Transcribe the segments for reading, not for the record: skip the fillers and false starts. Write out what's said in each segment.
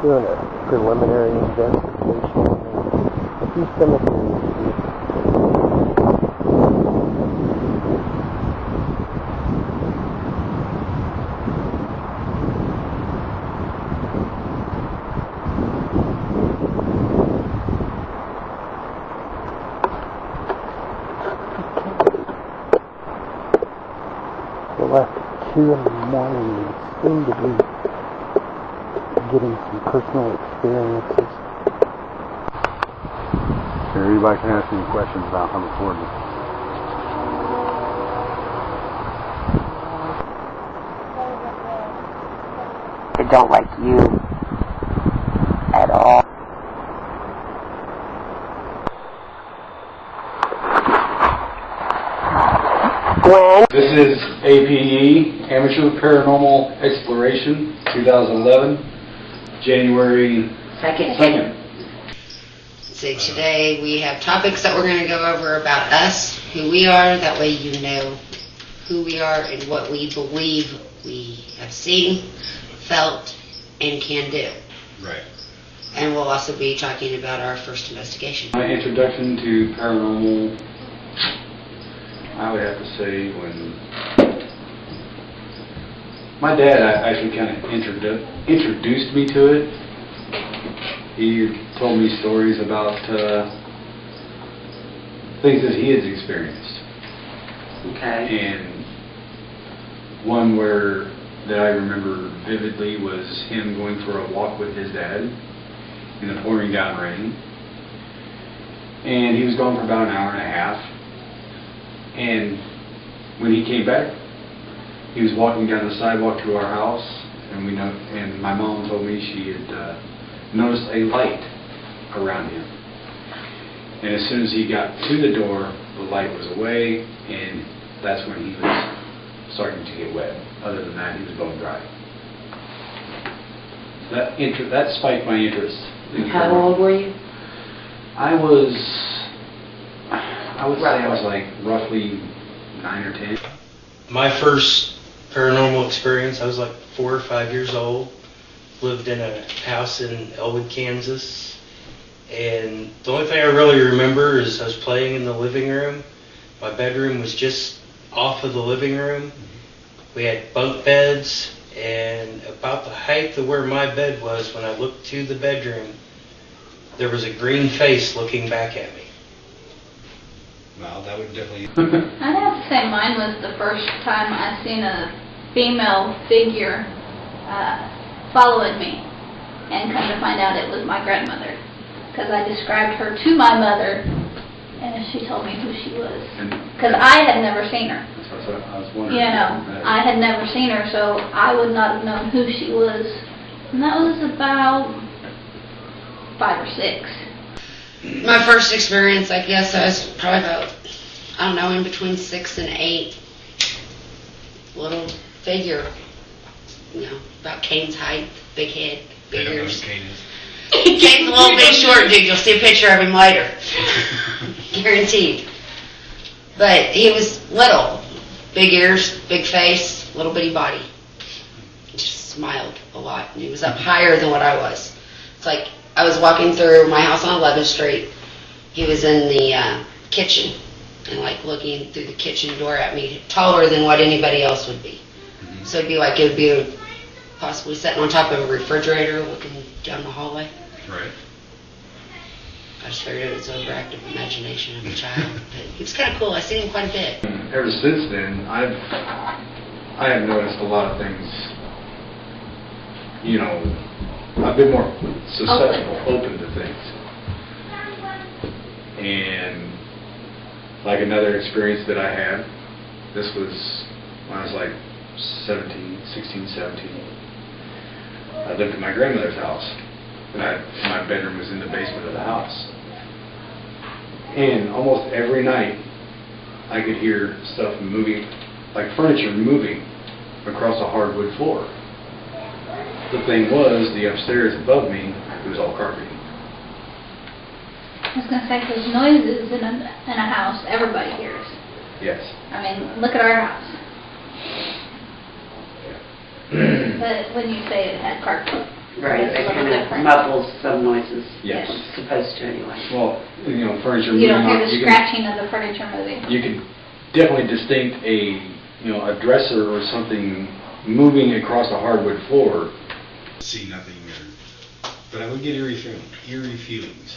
doing a preliminary investigation in a few cemeteries. So after 2 in the morning, we seem to be getting some personal experiences. Sure, anybody can ask any questions about I'm recording. They don't like you at all. This is a.p.e. Amateur Paranormal Exploration 2011, January 2nd. So today we have topics that we're going to go over about us, who we are. That way you know who we are and what we believe we have seen, felt, and can do. Right. And we'll also be talking about our first investigation. My introduction to paranormal, I would have to say when my dad actually kind of introduced me to it. He told me stories about things that he has experienced. Okay. And one that I remember vividly was him going for a walk with his dad in the pouring down rain. And he was gone for about an hour and a half. And when he came back, he was walking down the sidewalk to our house, and my mom told me she had noticed a light around him. And as soon as he got to the door, the light was away, and that's when he was starting to get wet. Other than that, he was bone dry. That spiked my interest. How old were you? I would say I was like roughly 9 or 10. My first paranormal experience, I was like 4 or 5 years old. Lived in a house in Elwood, Kansas. And the only thing I really remember is I was playing in the living room. My bedroom was just off of the living room. We had bunk beds, and about the height of where my bed was, when I looked to the bedroom, there was a green face looking back at me. Well, that would definitely... I'd have to say mine was the first time I seen a female figure following me, and come to find out it was my grandmother, because I described her to my mother, and she told me who she was, because I had never seen her. That's what I was wondering. You know, I had never seen her, so I would not have known who she was, and that was about 5 or 6. My first experience, I guess, I was probably about, I don't know, in between 6 and 8. Little figure, you know, about Kane's height, big head, big ears. Kane is. Kane's a little bit short, dude. You'll see a picture of him later. Guaranteed. But he was little. Big ears, big face, little bitty body. He just smiled a lot. And he was up higher than what I was. It's like I was walking through my house on 11th Street. He was in the kitchen and like looking through the kitchen door at me, taller than what anybody else would be. Mm-hmm. So it'd be like it would be possibly sitting on top of a refrigerator looking down the hallway. Right. I just figured it was overactive imagination of a child. But he was kind of cool. I seen him quite a bit. Ever since then, I have noticed a lot of things. You know, I've been more susceptible, open to things. And like another experience that I had, this was when I was like 16, 17. I lived at my grandmother's house. And my bedroom was in the basement of the house. And almost every night, I could hear stuff moving, like furniture moving across a hardwood floor. The thing was, the upstairs above me, it was all carpeting. I was going to say, because noises in a house, everybody hears. Yes. I mean, look at our house. But when you say it had carpet. Right, It's a it little kind of different. muffles some noises. Yes. It's supposed to anyway. Well, furniture You don't moving hear on, the scratching of the furniture moving. you can definitely distinct a dresser or something moving across a hardwood floor. See nothing there. But I would get eerie feelings.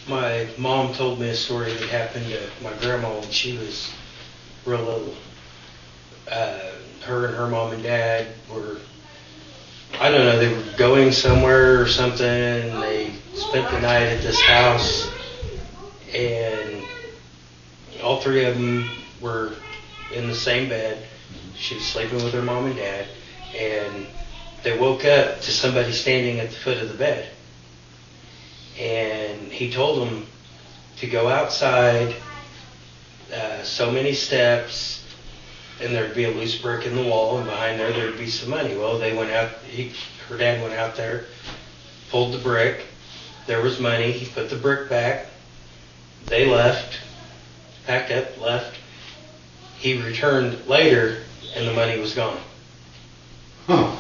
My mom told me a story that happened to my grandma when she was real little. Her and her mom and dad were, I don't know, they were going somewhere or something, and they spent the night at this house, and all three of them were in the same bed. She was sleeping with her mom and dad, and they woke up to somebody standing at the foot of the bed. And he told them to go outside, so many steps, and there'd be a loose brick in the wall, and behind there'd be some money. Well, they went out, her dad went out there, pulled the brick, there was money, he put the brick back, they left, packed up, left. He returned later, and the money was gone. Huh.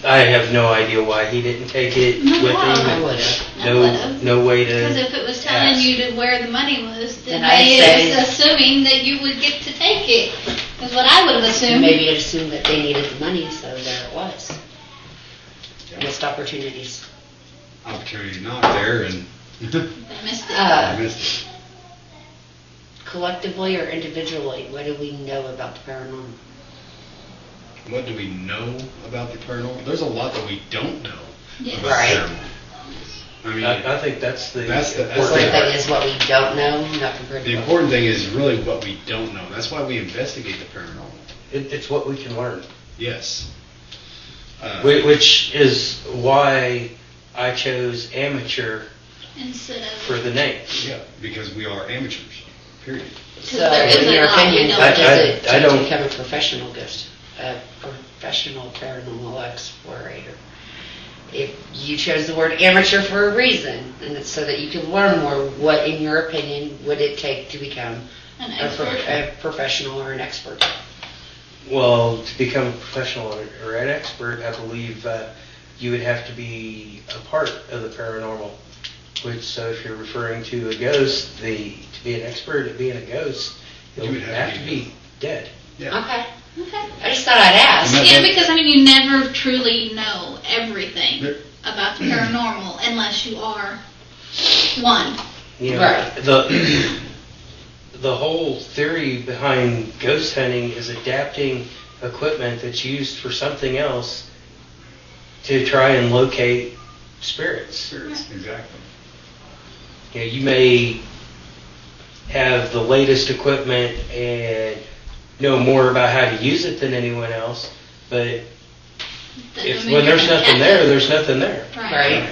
I have no idea why he didn't take it No, with I him. would have. No way Because to. if it was telling ask. you to where the money was, then Then I'd say- they is assuming that you would get to take it. Is what I would have assumed. Maybe it assumed that they needed the money, so there it was. Missed opportunities. Opportunity not there, and They missed it. I missed it. Collectively or individually, what do we know about the paranormal? What do we know about the paranormal? There's a lot that we don't know Yes. about Right. the paranormal. I mean, I think that's the That's the- The important important right. thing is what we don't know, not compared to the what important thing is really what we don't know. That's why we investigate the paranormal. It's what we can learn. Yes. Which is why I chose amateur Instead for of. the name. Yeah, because we are amateurs. Period. So, there is in a your lot we opinion, don't what know. does it I take to don't- become a professional ghost, a professional paranormal explorator? If you chose the word amateur for a reason, and it's so that you can learn more, what, in your opinion, would it take to become An a expert. professional or an expert? Well, to become a professional or an expert, I believe you would have to be a part of the paranormal. Which, so if you're referring to a ghost, to be an expert at being a ghost, you You would would have to be dead. Yeah. Okay. Okay. I just thought I'd ask. And Yeah, because I mean, you never truly know everything There- about the paranormal unless you are one. You know, Right. The whole theory behind ghost hunting is adapting equipment that's used for something else to try and locate spirits. Spirits, exactly. You know, you may have the latest equipment and know more about how to use it than anyone else, but Doesn't mean when there's you're gonna nothing catch there, it. there's nothing there. Right.